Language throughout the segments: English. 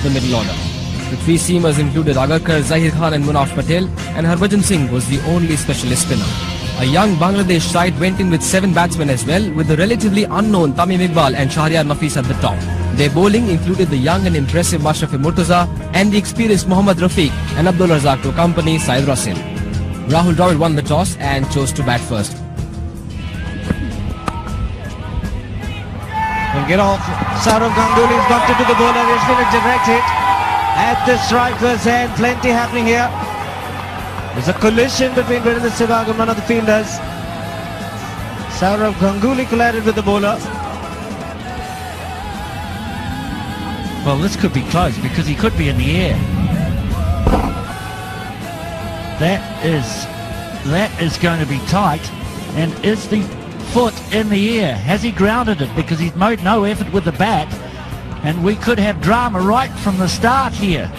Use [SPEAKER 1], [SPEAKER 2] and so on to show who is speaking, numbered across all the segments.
[SPEAKER 1] the middle order. The three seamers included Agarkar, Zahir Khan and Munaf Patel, and Harbhajan Singh was the only specialist spinner. A young Bangladesh side went in with 7 batsmen as well, with the relatively unknown Tamim Iqbal and Shahryar Nafis at the top. Their bowling included the young and impressive Mashrafe Mortaza and the experienced Mohammad Rafique and Abdur Razzak to accompany Syed Rasim. Rahul Dravid won the toss and chose to bat first.
[SPEAKER 2] Will get off. Saurav Ganguly is bumped into the bowler. It's been a direct hit at the striker's end. Plenty happening here. There's a collision between Virender Sehwag and one of the fielders. Saurav Ganguly collided with the bowler.
[SPEAKER 3] Well, this could be close because he could be in the air. That is going to be tight. And is the foot in the air? Has he grounded it? Because he's made no effort with the bat. And we could have drama right from the start here.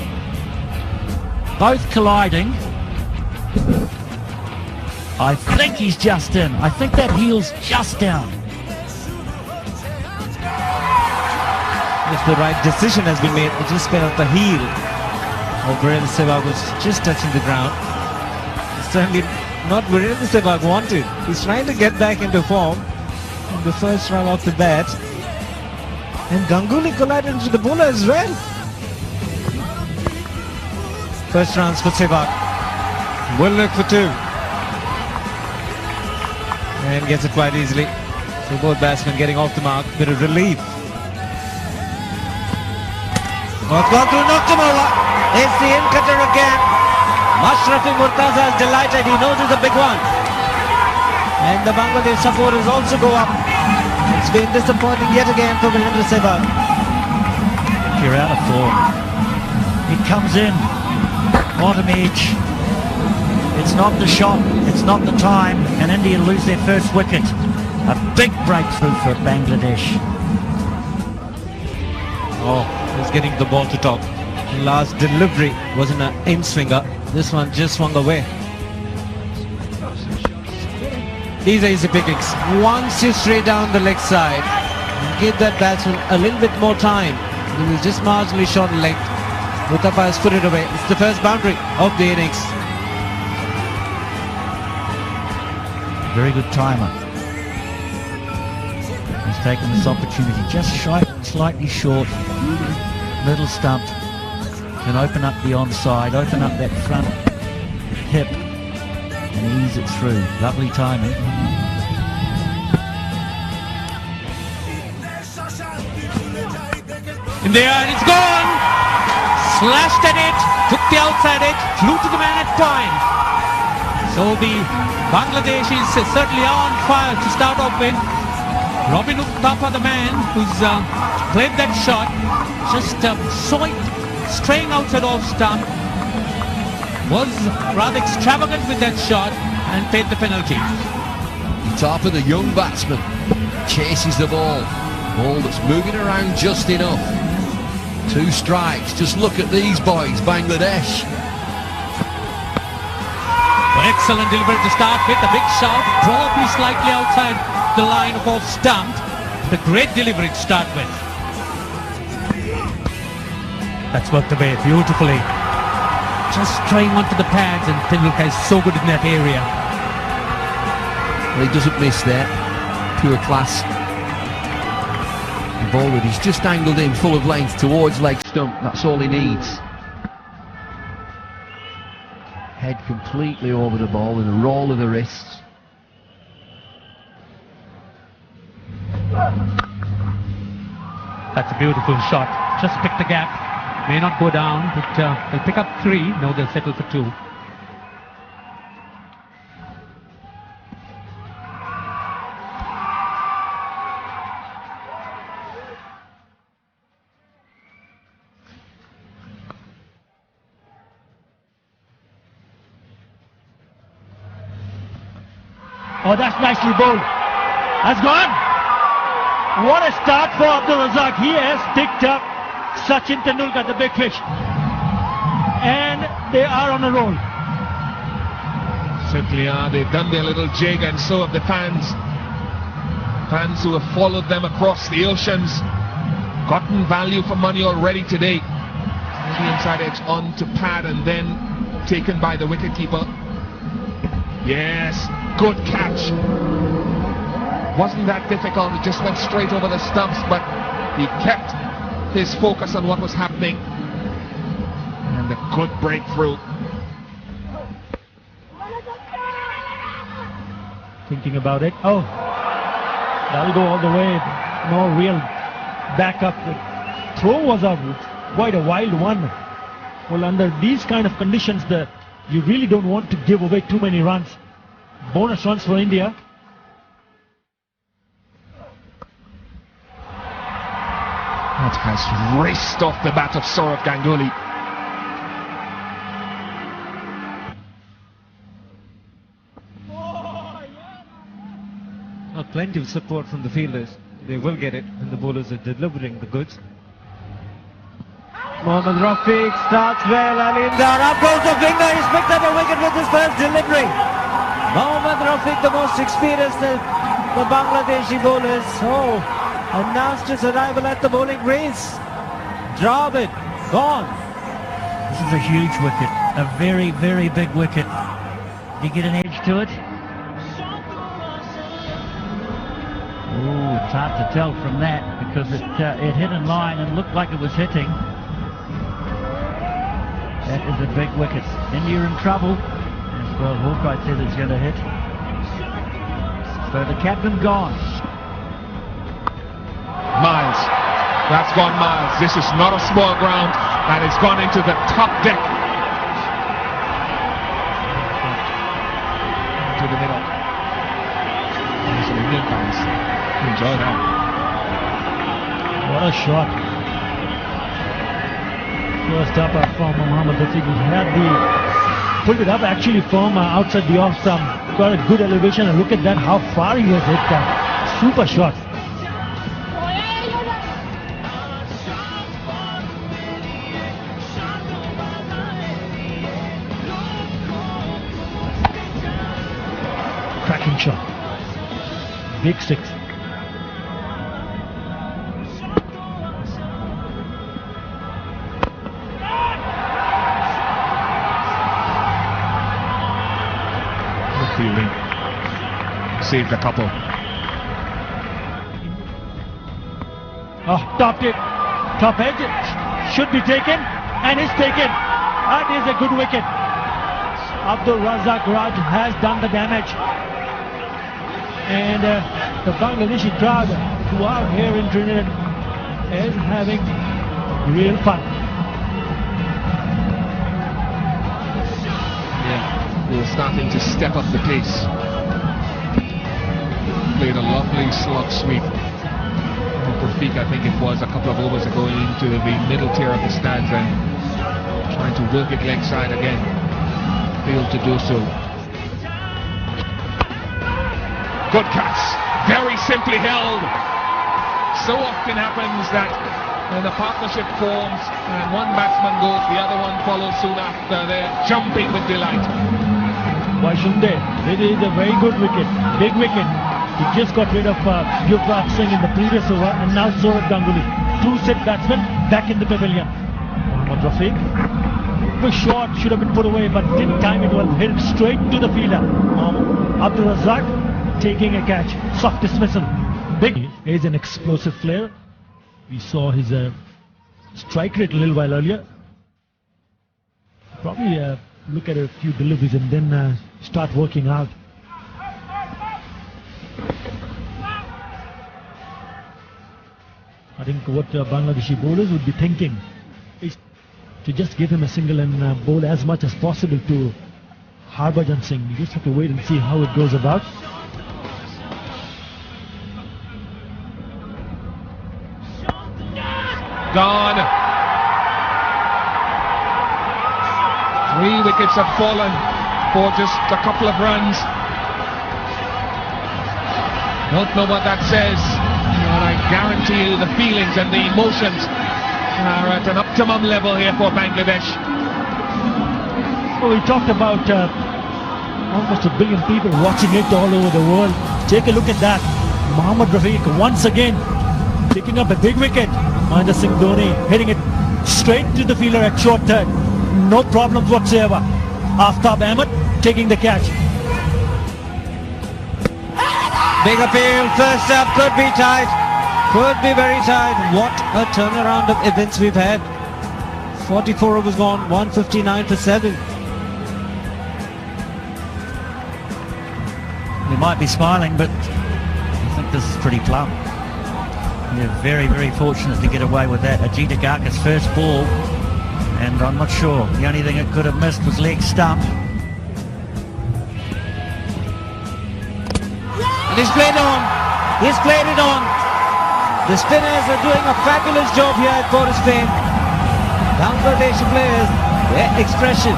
[SPEAKER 3] Both colliding. I think he's just in. I think that heel's just down.
[SPEAKER 2] If the right decision has been made, it just spin off the heel of Virender Sehwag was just touching the ground. It's certainly not Virender Sehwag wanted. He's trying to get back into form in the first run off the bat. And Ganguly collided into the bowler as well. First runs for Sehwag. Will look for 2. And gets it quite easily. So both batsmen getting off the mark. Bit of relief. It's gone through, knocked him over. It's the in-cutter again. Mashrafe Mortaza is delighted. He knows it's a big one. And the Bangladesh supporters also go up. It's been disappointing yet again for Virender Sehwag.
[SPEAKER 3] You're out of form. He comes in. Bottom edge. It's not the shot. It's not the time. And India lose their first wicket. A big breakthrough for Bangladesh.
[SPEAKER 2] Oh, he's getting the ball to top. The last delivery was in an in-swinger. This one just swung away. These are easy pickings. Once you straight down the leg side, give that batsman a little bit more time. He was just marginally short in length. Uthappa has put it away. It's the first boundary of the innings.
[SPEAKER 3] Very good timer. He's taken this opportunity just slightly short, middle stump, and open up the onside, open up that front hip and ease it through. Lovely timing.
[SPEAKER 4] In the air, it's gone! Slashed at it, took the outside edge, flew to the man at point. So the Bangladesh is certainly on fire to start off with. Robin Uthappa, the man who's played that shot, just saw it straying outside off stump, was rather extravagant with that shot and paid the penalty.
[SPEAKER 5] Uthappa, the young batsman, chases the ball that's moving around just enough. 2 strikes. Just look at these boys, Bangladesh.
[SPEAKER 4] Excellent delivery to start with, a big shot, probably slightly outside the line of off stump. The great delivery to start with. That's worked away beautifully. Just straying onto the pads, and Tendulkar is so good in that area.
[SPEAKER 5] Well, he doesn't miss there. Pure class. The ball that he's just angled in full of length towards leg stump. That's all he needs. Head completely over the ball with a roll of the wrists.
[SPEAKER 4] That's a beautiful shot. Just pick the gap. May not go down, but they'll pick up 3. No, they'll settle for 2.
[SPEAKER 3] Oh, that's nicely bowled. That's gone. What a start for Abdur Razzak. He has picked up Sachin Tendulkar, the big fish. And they are on a roll.
[SPEAKER 6] Simply are. They've done their little jig, and so have the fans. Fans who have followed them across the oceans. Gotten value for money already today. Maybe inside edge on to pad and then taken by the wicketkeeper. Yes, good catch. Wasn't that difficult, it just went straight over the stumps, but he kept his focus on what was happening. And a good breakthrough.
[SPEAKER 3] Thinking about it. Oh, that'll go all the way. No real backup. The throw was quite a wild one. Well, under these kind of conditions, you really don't want to give away too many runs. Bonus runs for India.
[SPEAKER 6] That has raced off the bat of Sourav Ganguly.
[SPEAKER 2] Well, plenty of support from the fielders. They will get it when the bowlers are delivering the goods. Mohammad Rafique starts well, and in there, up goes the finger. He's picked up a wicket with his first delivery. Mohammad Rafique, the most experienced of the Bangladeshi bowlers. Oh, announced his arrival at the bowling greens. Drop it, gone.
[SPEAKER 3] This is a huge wicket. A very, very big wicket. Did you get an edge to it? Oh, it's hard to tell from that because it hit in line and looked like it was hitting. That is a big wicket. India in trouble. As well, Hawkeye said it's going to hit. So the captain gone.
[SPEAKER 6] Miles. That's gone miles. This is not a small ground, and it's gone into the top deck. To the middle. Some Indian fans enjoy that.
[SPEAKER 3] What a shot. First up from Mohammad Rafique, who had pulled it up actually from outside the off stump. Got a good elevation, and look at that, how far he has hit that. Super shot. Cracking shot. Big six.
[SPEAKER 6] Fielding. Saved a couple.
[SPEAKER 3] Oh, topped it. Top edge. Should be taken. And is taken. That is a good wicket. Abdur Razzak Raj has done the damage. And the Bangladeshi crowd who are here in Trinidad is having real fun.
[SPEAKER 6] We're starting to step up the pace. Played a lovely slug sweep. Rafique, I think it was a couple of overs ago, into the middle tier of the stands and trying to work it leg side again. Failed to do so. Good catch. Very simply held. So often happens that when the partnership forms and one batsman goes, the other one follows soon after. They're jumping with delight.
[SPEAKER 3] Why shouldn't they? It is a very good wicket, big wicket. He just got rid of Yuvraj Singh in the previous over, and now Sourav Ganguly. Two set batsmen back in the pavilion. Mohammad Rafique. The shot should have been put away, but didn't time it well. Hit it straight to the fielder. Abdur Razzak taking a catch. Soft dismissal. Big. He's an explosive player. We saw his strike rate a little while earlier. Probably look at a few deliveries and then start working out. I think what Bangladeshi bowlers would be thinking is to just give him a single and bowl as much as possible to Harbhajan Singh. You just have to wait and see how it goes about.
[SPEAKER 6] Gone. 3 wickets have fallen for just a couple of runs. Don't know what that says, but I guarantee you the feelings and the emotions are at an optimum level here for Bangladesh.
[SPEAKER 3] So we talked about almost 1 billion people watching it all over the world. Take a look at that. Mohammad Rafique once again picking up a big wicket. Mahendra Singh Dhoni hitting it straight to the fielder at short turn. No problems whatsoever. Aftab Ahmed taking the catch.
[SPEAKER 2] Big appeal, first up, could be tight. Could be very tight. What a turnaround of events we've had. 44 overs gone, 159 for 7.
[SPEAKER 3] We might be smiling, but I think this is pretty plumb. They're very, very fortunate to get away with that. Ajita Garkar's first ball, and I'm not sure. The only thing it could have missed was leg stump.
[SPEAKER 2] And he's played on. He's played it on. The spinners are doing a fabulous job here at Port of Spain. Bangladeshi players, their expression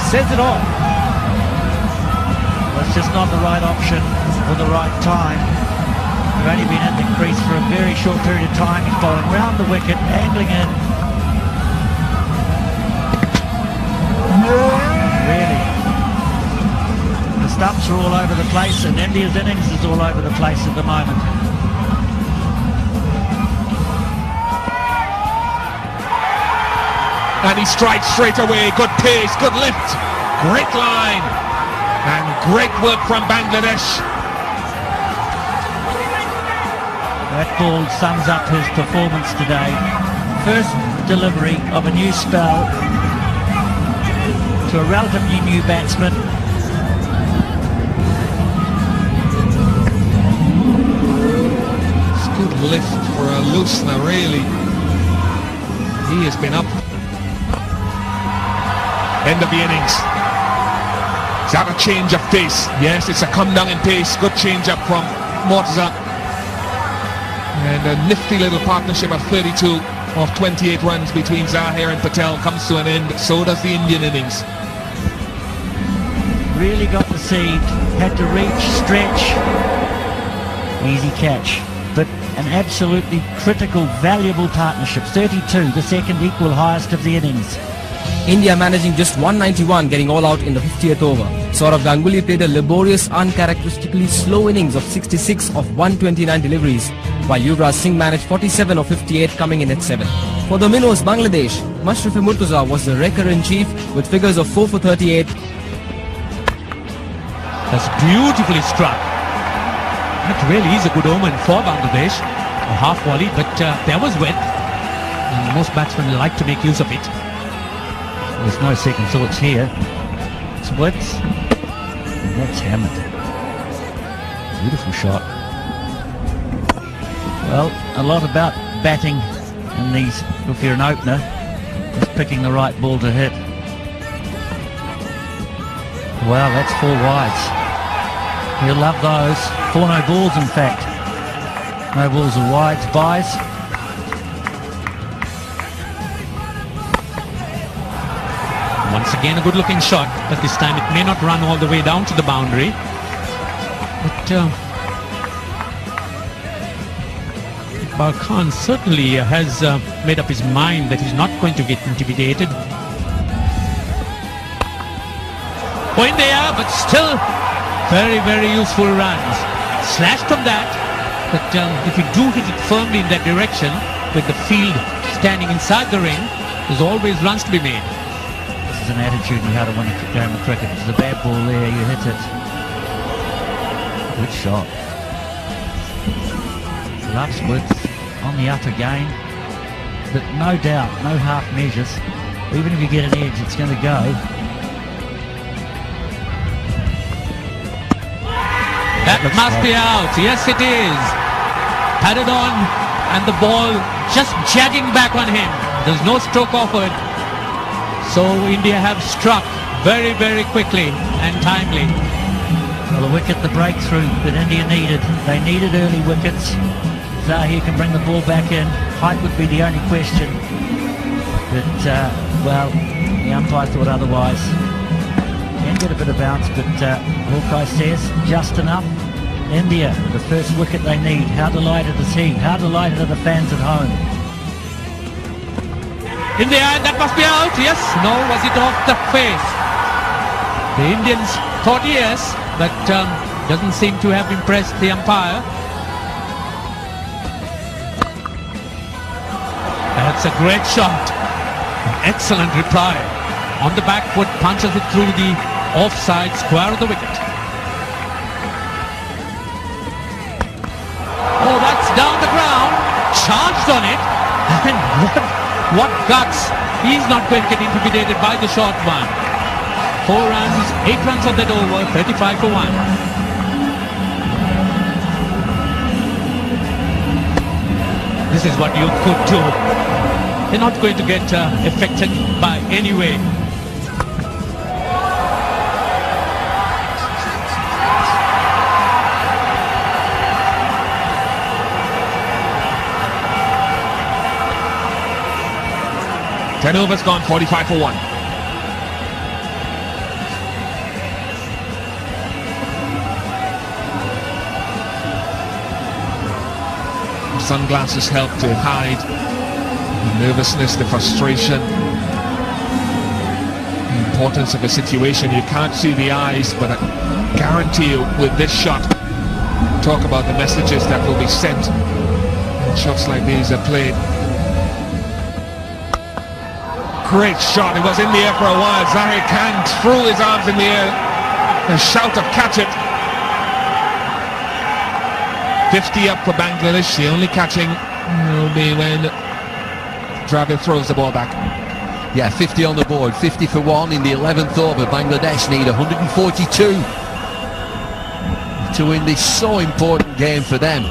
[SPEAKER 2] says it all.
[SPEAKER 3] Well, it's just not the right option or the right time. You've only been in the crease for a very short period of time. He's bowling round the wicket, angling in. Really. The stumps are all over the place, and India's innings is all over the place at the moment.
[SPEAKER 6] And he strikes straight away. Good pace, good lift, great line, and great work from Bangladesh.
[SPEAKER 3] That ball sums up his performance today. First delivery of a new spell to a relatively new batsman.
[SPEAKER 6] It's good lift for a loosener, really. He has been up. End of the innings. Is that a change of pace? Yes, it's a come down in pace. Good change up from Mortaza. And a nifty little partnership of 32 of 28 runs between Zahir and Patel comes to an end. So does the Indian innings.
[SPEAKER 3] Really got the seed, had to reach, stretch. Easy catch, but an absolutely critical, valuable partnership. 32, the second equal highest of the innings.
[SPEAKER 1] India managing just 191, getting all out in the 50th over. Saurav Ganguly played a laborious, uncharacteristically slow innings of 66 of 129 deliveries, while Yuvraj Singh managed 47 of 58, coming in at 7. For the Minnows, Bangladesh, Mashrafe Mortaza was the wrecker-in-chief with figures of 4 for 38.
[SPEAKER 4] That's beautifully struck. That really is a good omen for Bangladesh. A half volley, but there was width. And most batsmen like to make use of it.
[SPEAKER 3] There's no second thoughts here. It's width. That's hammered. Beautiful shot. Well, a lot about batting in these, if you're an opener, is picking the right ball to hit. Wow, that's 4 wides. He'll love those. 4 no balls, in fact. No balls or wides, buys.
[SPEAKER 4] Once again a good looking shot, but this time it may not run all the way down to the boundary. But Iqbal Khan certainly has made up his mind that he's not going to get intimidated. Oh, in the air, but still very, very useful runs. Slashed from that, but if you do hit it firmly in that direction, with the field standing inside the ring, there's always runs to be made.
[SPEAKER 3] This is an attitude you how to win a game of cricket. There's a bad ball there, you hit it. Good shot. Loves width on the up again, but no doubt, no half measures. Even if you get an edge, it's going to go.
[SPEAKER 4] That must be out. Yes, it is. Padded on, and the ball just jagging back on him. There's no stroke offered. So India have struck very, very quickly and timely.
[SPEAKER 3] Well, the wicket, the breakthrough that India needed. They needed early wickets. Zahir can bring the ball back in. Height would be the only question. But, well, the umpire thought otherwise. Can get a bit of bounce, but Hawkeye says just enough. India, the first wicket they need. How delighted is he? How delighted are the fans at home?
[SPEAKER 4] In the air, that must be out. Yes. No, was it off the face? The Indians thought yes, but doesn't seem to have impressed the umpire. That That's a great shot. Excellent reply. On the back foot, punches it through the offside square of the wicket. Oh, that's down the ground. Charged on it. And what guts. He's not going to get intimidated by the short one. 4 runs, 8 runs on that over, 35 for 1. This is what you could do. They're not going to get affected by any way.
[SPEAKER 6] Ten overs gone, 45 for 1. Sunglasses help to hide the nervousness, the frustration, the importance of a situation. You can't see the eyes, but I guarantee you with this shot, talk about the messages that will be sent when shots like these are played. Great shot, it was in the air for a while. Zahir Khan threw his arms in the air, a shout of catch it. 50 up for Bangladesh. The only catching will be when Dravid throws the ball back.
[SPEAKER 5] Yeah, 50 on the board, 50 for 1 in the 11th over. Bangladesh need 142 to win this so important game for them.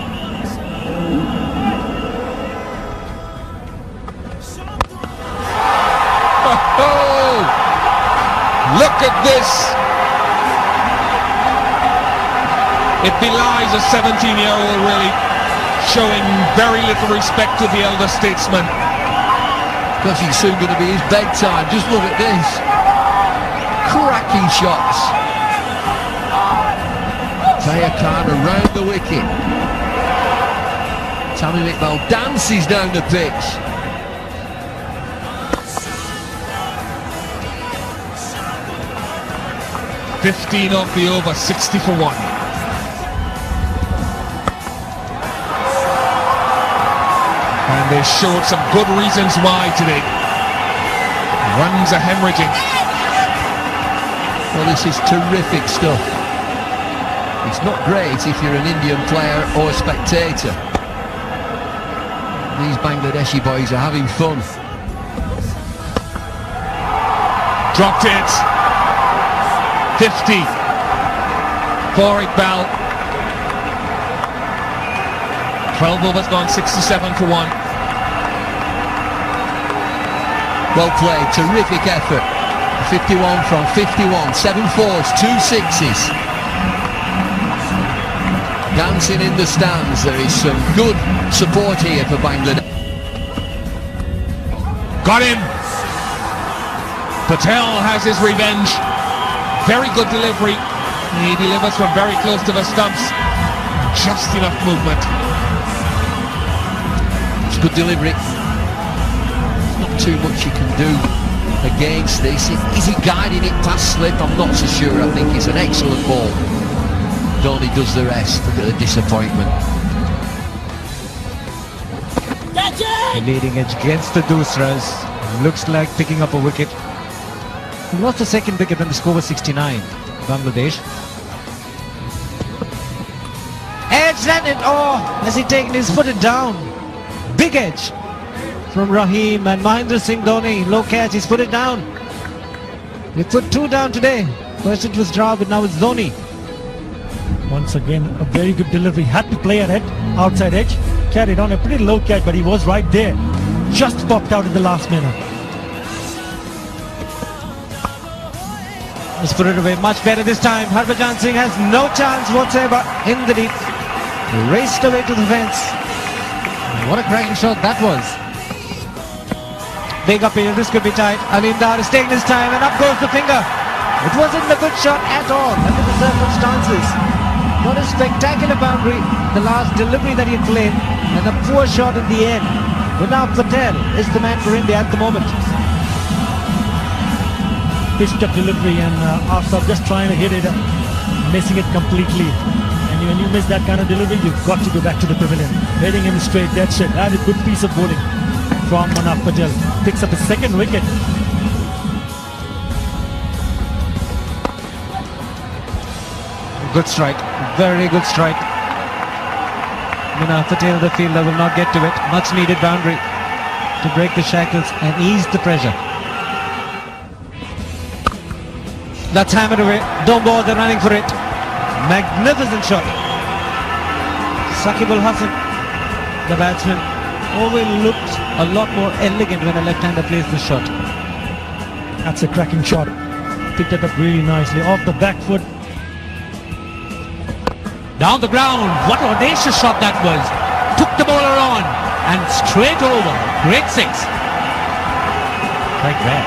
[SPEAKER 6] Oh, look at this. It belies a 17-year-old really showing very little respect to the elder statesman.
[SPEAKER 5] Because it's soon going to be his bedtime. Just look at this. Cracking shots. Zahir Khan around the wicket. Tamim Iqbal dances down the pitch.
[SPEAKER 6] $15 off the over, 60 for 1. And they showed some good reasons why today. Runs are hemorrhaging.
[SPEAKER 5] Well, this is terrific stuff. It's not great if you're an Indian player or a spectator. These Bangladeshi boys are having fun.
[SPEAKER 6] Dropped it. 50 for Iqbal. 12 overs gone, 67 for 1.
[SPEAKER 5] Well played, terrific effort. 51 from 51, 7 fours, 2 sixes. Dancing in the stands, there is some good support here for Bangladesh.
[SPEAKER 6] Got him! Patel has his revenge. Very good delivery. He delivers from very close to the stumps. Just enough movement.
[SPEAKER 5] It's good delivery. There's not too much you can do against this. Is he guiding it past slip? I'm not so sure. I think it's an excellent ball. Dhoni does the rest. Look at the disappointment.
[SPEAKER 2] The leading edge against the Dusras. Looks like picking up a wicket. He lost the second wicket when the score was 69. Bangladesh. Edge and it. Oh, has he taken his foot down? Big edge from Rahim and Virender Sehwag. Low catch, he's put it down. They put 2 down today. First it was Dravid, now it's Dhoni.
[SPEAKER 3] Once again, a very good delivery. Had to play ahead, outside edge. Carried on a pretty low catch, but he was right there. Just popped out in the last minute.
[SPEAKER 2] Let's put it away much better this time. Harbhajan Singh has no chance whatsoever in the deep. Raced away to the fence. What a cracking shot that was. Big appeal, this could be tight. Alindar is taking his time and up goes the finger. It wasn't a good shot at all under the circumstances. Not a spectacular boundary, the last delivery that he played, and a poor shot in the end. But now Patel is the man for India at the moment.
[SPEAKER 3] Pitched up delivery and Aftab just trying to hit it, missing it completely. And when you miss that kind of delivery, you've got to go back to the pavilion. Heading him straight, that's it. That is a good piece of bowling. from Mashrafe Patel. Picks up his second wicket.
[SPEAKER 2] Good strike, very good strike. Mashrafe Patel, the fielder, will not get to it. Much needed boundary to break the shackles and ease the pressure. That's hammered away. Don't bother running for it. Magnificent shot. Shakib Hasan, the batsman, always looked a lot more elegant when a left-hander plays the shot.
[SPEAKER 3] That's a cracking shot. Picked it up really nicely off the back foot.
[SPEAKER 4] Down the ground, what an audacious shot that was. Took the bowler on and straight over. Great six.
[SPEAKER 3] Like that.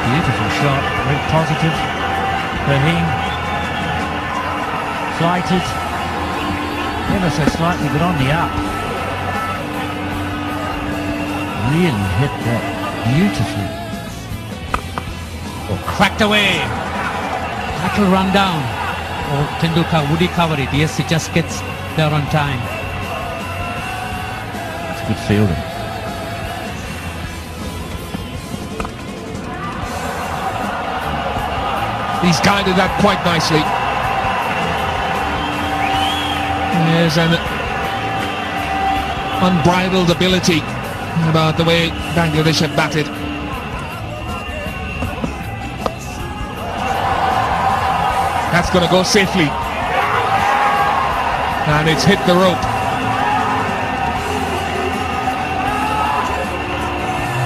[SPEAKER 3] Beautiful shot, very positive. Rahim flighted. Ever so slightly, but on the up. Really hit that beautifully.
[SPEAKER 4] Cracked away. That will run down. Oh, Tendulkar, would he cover it? Yes, he just gets there on time.
[SPEAKER 3] It's good fielding.
[SPEAKER 6] He's guided that quite nicely. There's an unbridled ability about the way Bangladesh have batted. That's going to go safely. And it's hit the rope.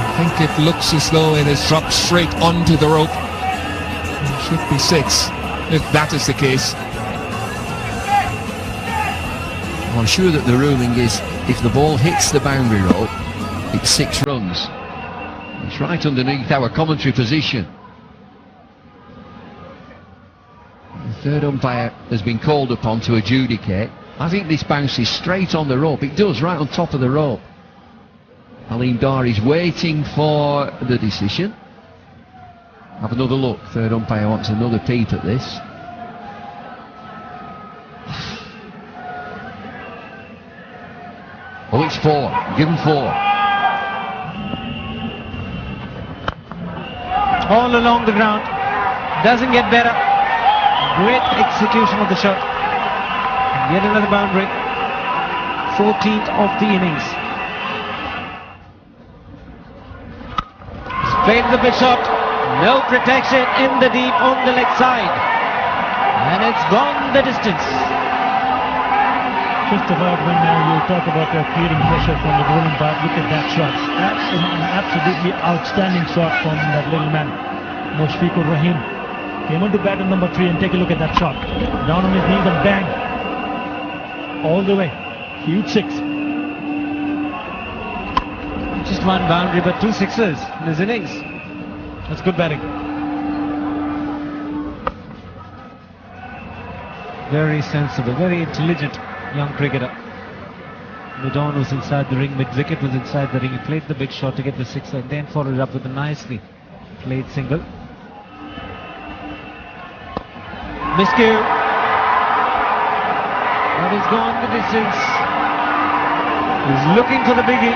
[SPEAKER 6] I think it looks as though it has dropped straight onto the rope. It should be six, if that is the case.
[SPEAKER 5] Well, I'm sure that the ruling is if the ball hits the boundary rope, it's 6 runs. It's right underneath our commentary position. The third umpire has been called upon to adjudicate. I think this bounces straight on the rope. It does, right on top of the rope. Halim Dar is waiting for the decision. Have another look. Third umpire wants another peep at this. Oh, it's 4. Give him 4.
[SPEAKER 2] All along the ground. Doesn't get better. Great execution of the shot. Yet another boundary. 14th of the innings. Straight the big shot. No protection in the deep on the leg side. And it's gone the distance.
[SPEAKER 3] Just about when you talk about creating pressure from the bowling part, look at that shot. That's an absolutely outstanding shot from that little man, Mushfiqur Rahim. Came on to bat at number 3 and take a look at that shot. Down on his knees and bang. All the way. Huge 6.
[SPEAKER 2] Just one boundary but 2 sixes in his innings. That's good batting. Very sensible, very intelligent young cricketer. Midon was inside the ring, mid-wicket was inside the ring. He played the big shot to get the 6 and then followed it up with a nicely played single. Miscue. That is gone the distance. He's looking for the biggie.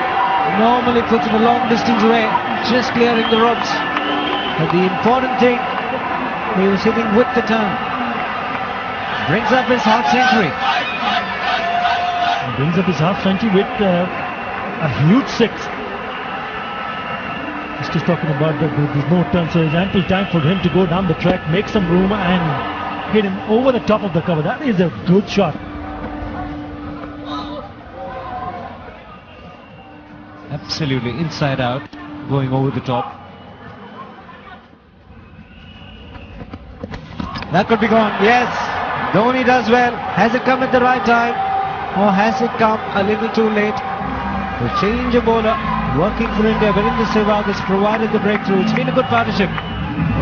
[SPEAKER 2] Normally puts him a long distance away, just clearing the ropes. But the important thing, he was hitting with the turn. Brings up his half century.
[SPEAKER 3] Brings up his half century with a huge 6. He's just talking about there's no turn, so there's ample time for him to go down the track, make some room and hit him over the top of the cover. That is a good shot.
[SPEAKER 2] Absolutely inside out, going over the top. That could be gone. Yes, Dhoni does well. Has it come at the right time, or has it come a little too late? The change of bowler, working for India. Virender Sehwag has provided the breakthrough. It's been a good partnership.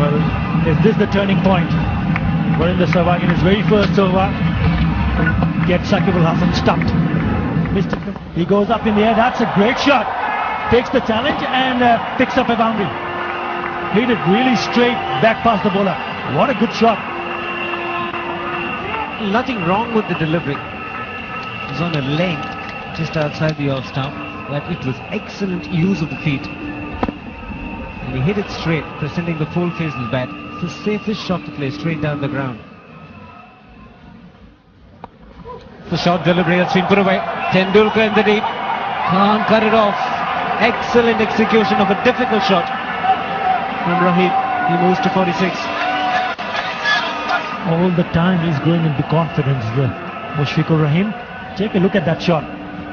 [SPEAKER 3] Well, is this the turning point? Virender Sehwag in his very first over gets Shakib Hasan stumped. He goes up in the air. That's a great shot. Takes the challenge and picks up a boundary. Hit it really straight back past the bowler. What a good shot.
[SPEAKER 2] Nothing wrong with the delivery. It's on a length just outside the off stump. that it was excellent use of the feet. And he hit it straight, presenting the full face of the bat. It's the safest shot to play, straight down the ground. The shot delivery has been put away. Tendulkar in the deep. Can't cut it off. Excellent execution of a difficult shot from Rahim. He moves to 46.
[SPEAKER 3] All the time he's growing into confidence, the Mushfiqur Rahim. Take a look at that shot.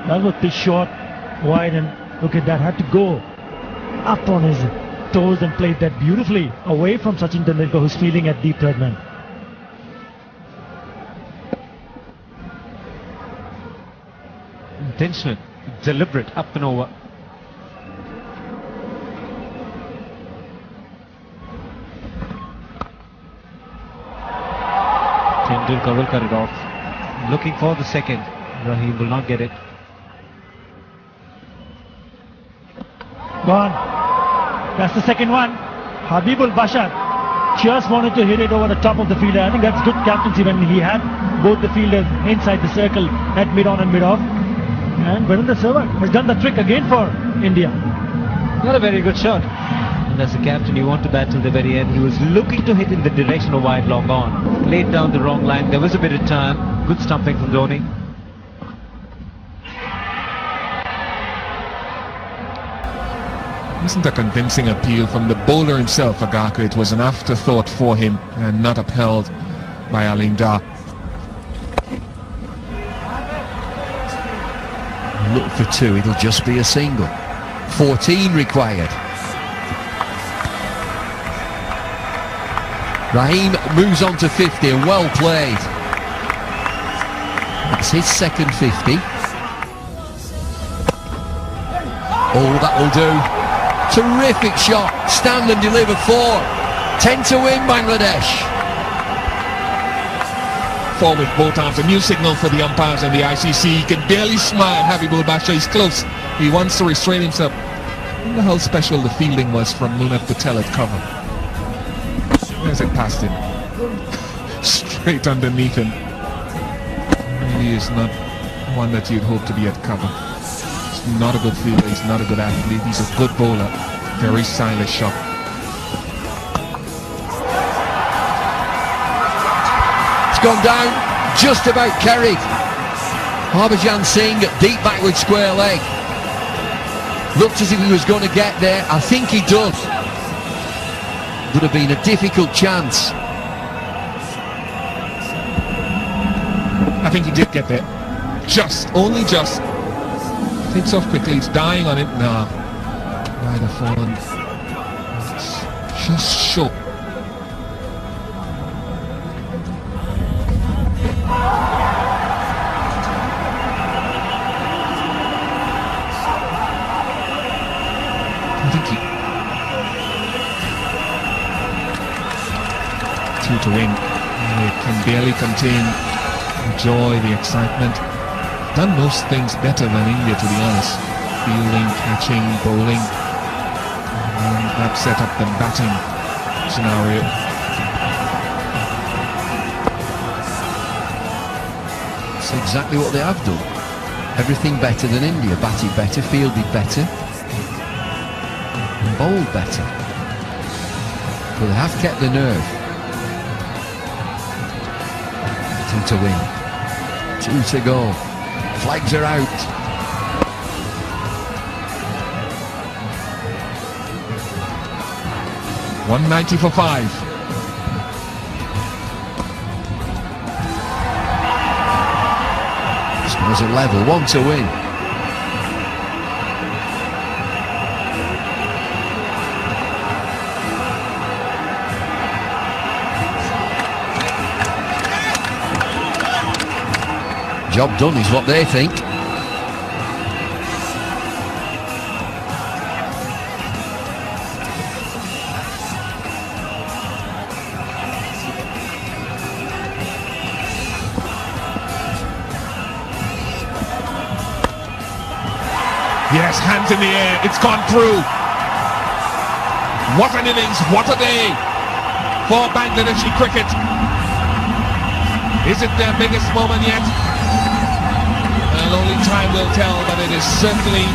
[SPEAKER 3] That was pitch short, wide, and look at that. Had to go up on his toes and played that beautifully away from Sachin Tendulkar, who's feeling at deep third man.
[SPEAKER 2] Intentional, deliberate, up and over. Tendulkar will cut it off. Looking for the second. Rahim will not get it.
[SPEAKER 3] Gone. That's the second one. Habibul Bashar just wanted to hit it over the top of the fielder. I think that's good captaincy when he had both the fielders inside the circle at mid-on and mid-off. And Virender Sehwag has done the trick again for India.
[SPEAKER 2] Not a very good shot. And as a captain, you want to bat till the very end. He was looking to hit in the direction of wide long on. Laid down the wrong line. There was a bit of turn. Good stumping from Dhoni.
[SPEAKER 6] Wasn't a convincing appeal from the bowler himself, Agaka. It was an afterthought for him and not upheld by Alindar.
[SPEAKER 5] Look for two, it'll just be a single. 14 required. Rahim moves on to 50 and well played. It's his second 50. Oh, that'll do. Terrific shot. Stand and deliver 4. 10 to win Bangladesh.
[SPEAKER 6] Forward both arms, a new signal for the umpires and the ICC. He can barely smile. Habibul Bashar is close. He wants to restrain himself. I wonder how special the fielding was from Munaf Patel at cover. Where's it past him? Straight underneath him. He is not one that you'd hope to be at cover. He's not a good fielder, he's not a good athlete, he's a good bowler. Very stylish shot.
[SPEAKER 5] Gone down, just about carried. Harbhajan Singh, deep backward square leg. Looked as if he was going to get there. I think he does. Would have been a difficult chance.
[SPEAKER 6] I think he did get there. Just, only just. Takes off quickly, he's dying on it. Nah. Might have fallen. It's just short. To win. It can barely contain the joy, the excitement. Done most things better than India, to be honest. Fielding, catching, bowling. And that set up the batting scenario.
[SPEAKER 5] It's exactly what they have done. Everything better than India. Batted better, fielded better, and bowled better. But they have kept the nerve. To win. 2 to go. Flags are out.
[SPEAKER 6] $190 for 5.
[SPEAKER 5] Scores a level. 1 to win. Job done is what they think.
[SPEAKER 6] Yes, hands in the air, it's gone through. What an innings, what a day for Bangladeshi cricket. Is it their biggest moment yet? Well, only time will tell, but it is certainly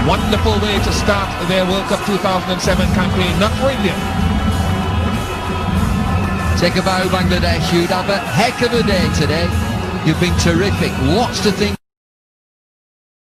[SPEAKER 6] Wonderful way to start their World Cup 2007 campaign. Not for India.
[SPEAKER 5] Take a bow, Bangladesh. You'd have a heck of a day today. You've been terrific. Lots to think.